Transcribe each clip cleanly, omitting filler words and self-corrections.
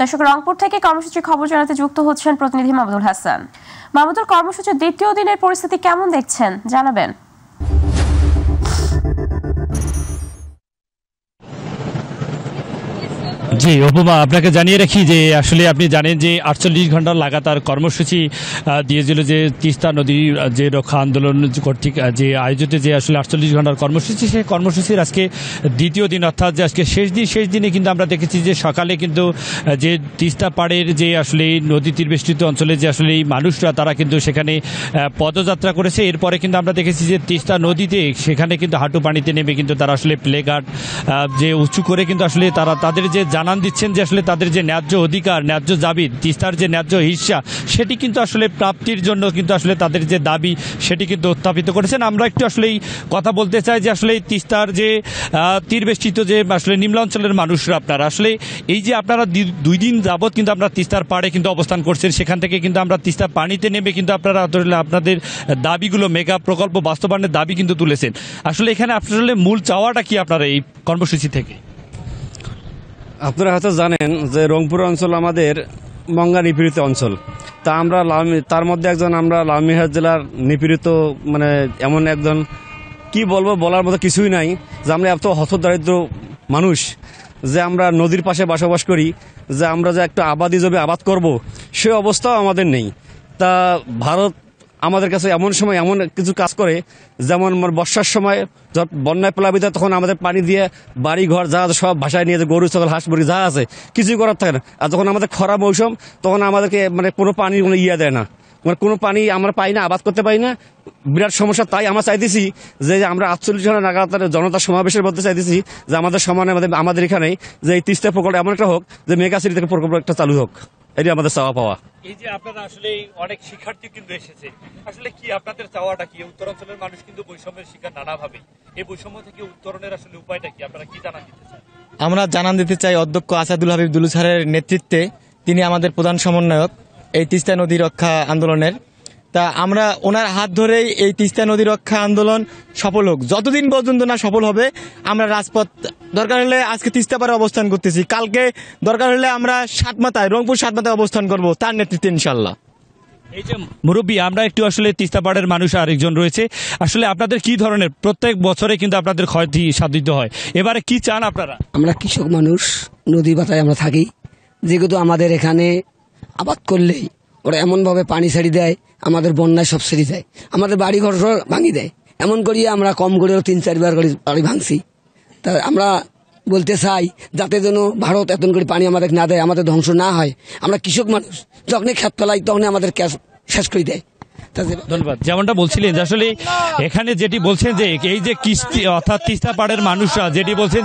দর্শক, রংপুর থেকে কর্মসূচির খবর জানাতে যুক্ত হচ্ছেন প্রতিনিধি মাহমুদুল হাসান। মাহমুদুল, কর্মসূচির দ্বিতীয় দিনের পরিস্থিতি কেমন দেখছেন জানাবেন? জি উপমা, আপনাকে জানিয়ে রাখি যে আসলে আপনি জানেন যে 48 ঘন্টার লাগাতার কর্মসূচি দিয়েছিল যে তিস্তা নদী যে রক্ষা আন্দোলন কর্তৃক যে আয়োজিত যে আসলে 48 ঘন্টার কর্মসূচি, সেই কর্মসূচির আজকে দ্বিতীয় দিন, অর্থাৎ যে আজকে শেষ দিনে কিন্তু আমরা দেখেছি যে সকালে কিন্তু যে তিস্তা পাড়ের যে আসলে নদী তীরবেষ্টিত অঞ্চলে যে আসলে এই মানুষরা তারা কিন্তু সেখানে পদযাত্রা করেছে। এরপরে কিন্তু আমরা দেখেছি যে তিস্তা নদীতে সেখানে কিন্তু হাঁটু পানিতে নেমে কিন্তু তারা আসলে প্লেকার্ড যে উঁচু করে কিন্তু আসলে তারা তাদের যে জানান দিচ্ছেন যে আসলে তাদের যে ন্যায্য অধিকার, ন্যায্য দাবি, তিস্তার যে ন্যায্য হিস্সা সেটি কিন্তু আসলে প্রাপ্তির জন্য কিন্তু আসলে তাদের যে দাবি সেটি কিন্তু উত্থাপিত করেছেন। আমরা একটু আসলে কথা বলতে চাই যে আসলে তিস্তার যে তীরবেষ্টিত যে আসলে নিম্নাঞ্চলের মানুষরা, আপনারা আসলে এই যে আপনারা 2 দিন যাবৎ কিন্তু আপনারা তিস্তার পাড়ে কিন্তু অবস্থান করছেন, সেখান থেকে কিন্তু আমরা তিস্তা পানিতে নেমে কিন্তু আপনারা আপনাদের দাবিগুলো, মেগা প্রকল্প বাস্তবায়নের দাবি কিন্তু তুলেছেন। আসলে এখানে আসলে মূল চাওয়াটা কি আপনারা এই কর্মসূচি থেকে? আপনারা হয়তো জানেন যে রংপুর অঞ্চল আমাদের মঙ্গা নিপীড়িত অঞ্চল। তা আমরা তার মধ্যে একজন আমরা লালমিরহাট জেলার নিপীড়িত, মানে এমন একজন কি বলবো, বলার মতো কিছুই নাই যে আমরা এত হতদরিদ্র মানুষ, যে আমরা নদীর পাশে বসবাস করি, যে আমরা যে একটা আবাদি জমি আবাদ করব সে অবস্থাও আমাদের নেই। তা ভারত আমাদের কাছে এমন সময় এমন কিছু কাজ করে, যেমন বর্ষার সময় বন্যায় প্লাবিত, তখন আমাদের পানি দিয়ে বাড়ি ঘর যা সব ভাষায় নিয়ে, গরু ছাগল হাঁস মুরগি যা আছে কিছুই করার থাকে না। আর যখন আমাদের খরা মৌসুম, তখন আমাদেরকে কোনো পানি দেয় না, কোনো পানি আমরা পাই না, আবাদ করতে পারি না, বিরাট সমস্যা। তাই আমরা চাইতেছি যে আমরা 48 ঘন্টা লাগাতার জনতা সমাবেশের মধ্যে চাইতেছি যে আমাদের সমানে আমাদের এখানে যে এই তিস্তা প্রকল্প এমন একটা হোক যে মেগা সিটি থেকে প্রকল্প একটা চালু হোক, এটি আমাদের চাওয়া পাওয়া। এই যে আপনারা আসলে অনেক শিক্ষার্থী কিন্তু এসেছে, আসলে কি আপনাদের চাওয়াটা কি? উত্তরাঞ্চলের মানুষ কিন্তু বৈষম্যের শিকার নানাভাবে, এই বৈষম্য থেকে উত্তরণের আসলে উপায়টা কি? আপনারা কি জানান দিতে চান? আমরা জানান দিতে চাই অধ্যক্ষ আসাদুল হাবিব দুলু স্যারের নেতৃত্বে, তিনি আমাদের প্রধান সমন্বয়ক এই তিস্তা নদী রক্ষা আন্দোলনের। তা আমরা ওনার হাত ধরেই এই তিস্তা নদী রক্ষা আন্দোলন সফল হোক। যতদিন পর্যন্ত না সফল হবে আমরা রাজপথ, দরকার হলে আজকে তিস্তা পাড়ে অবস্থান করতেছি, কালকে দরকার হলে আমরা রংপুর 7 মাথায় অবস্থান করব তার নেতৃত্বে ইনশাল্লাহ। এই যে মুরব্বী, আমরা একটু আসলে তিস্তা পাড়ের মানুষ আরেকজন রয়েছে, আসলে আপনাদের কি ধরনের প্রত্যেক বছরে কিন্তু আপনাদের ক্ষয়ক্ষতি সাধিত হয়, এবারে কি চান আপনারা? আমরা কৃষক মানুষ, নদী পাতায় আমরা থাকি, যেহেতু আমাদের এখানে আবাদ করলেই ওরা এমনভাবে পানি ছেড়ে দেয়, আমাদের বন্যায় সব ছেড়ে দেয়, আমাদের বাড়ি ঘর ভাঙি দেয়। এমন করিয়ে আমরা কম করে 3-4 বার করে বাড়ি ভাঙছি। তা আমরা বলতে চাই যাতে যেন ভারত এত করে পানি আমাদের না দেয়, আমাদের ধ্বংস না হয়। আমরা কৃষক মানুষ, যখনই খেত ফেলাই তখনই আমাদের শেষ করে দেয়। ধন্যবাদ। যেমনটা বলছিলেন যে আসলে এখানে যেটি বলছেন যে এই যে কিস্তি অর্থাৎ তিস্তা পাড়ের মানুষরা যেটি বলছেন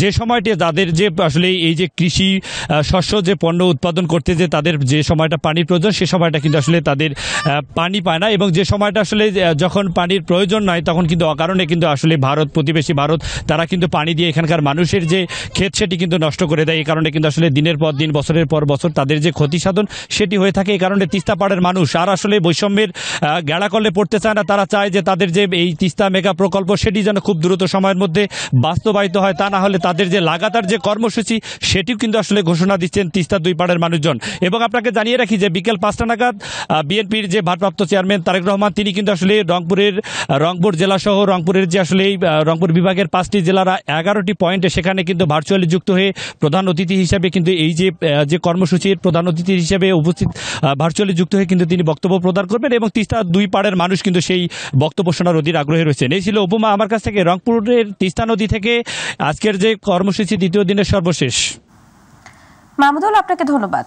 যে সময়টি তাদের যে আসলে এই যে কৃষি শস্য যে পণ্য উৎপাদন করতে যে তাদের যে সময়টা পানির প্রয়োজন, সে সময়টা কিন্তু আসলে তাদের পানি পায় না, এবং যে সময়টা আসলে যখন পানির প্রয়োজন নয় তখন কিন্তু অকারণে কিন্তু আসলে প্রতিবেশী ভারত তারা কিন্তু পানি দিয়ে এখানকার মানুষের যে ক্ষেত সেটি কিন্তু নষ্ট করে দেয়। এই কারণে কিন্তু আসলে দিনের পর দিন, বছরের পর বছর তাদের যে ক্ষতি সাধন সেটি হয়ে থাকে। এই কারণে তিস্তা পাড়ের মানুষ আর আসলে বৈষম্যের গেড়া করলে পড়তে চায় না। তারা চায় যে তাদের যে এই তিস্তা মেগা প্রকল্প সেটি যেন খুব দ্রুত সময়ের মধ্যে বাস্তবায়িত হয়, তা না হলে তাদের যে লাগাতার যে কর্মসূচি সেটিও কিন্তু আসলে ঘোষণা দিচ্ছেন তিস্তা 2 পাড়ের মানুষজন। এবং আপনাকে জানিয়ে রাখি যে বিকেল 5টা নাগাদ বিএনপির যে ভারপ্রাপ্ত চেয়ারম্যান তারেক রহমান, তিনি কিন্তু আসলে রংপুর জেলা সহ রংপুরের যে আসলে রংপুর বিভাগের 5টি জেলার 11টি পয়েন্টে সেখানে কিন্তু ভার্চুয়ালি যুক্ত হয়ে প্রধান অতিথি হিসেবে কিন্তু এই যে কর্মসূচির প্রধান অতিথি হিসেবে উপস্থিত ভার্চুয়ালি যুক্ত হয়ে কিন্তু তিনি বক্তব্য প্রদান করবেন, এবং তিস্তা 2 পাড়ের মানুষ কিন্তু সেই বক্তব্য শোনার অধীর আগ্রহী রয়েছেন। এই ছিল উপমা আমার কাছ থেকে রংপুরের তিস্তা নদী থেকে আজকের যে কর্মসূচি দ্বিতীয় দিনের সর্বশেষ। মাহমুদুল, আপনাকে ধন্যবাদ।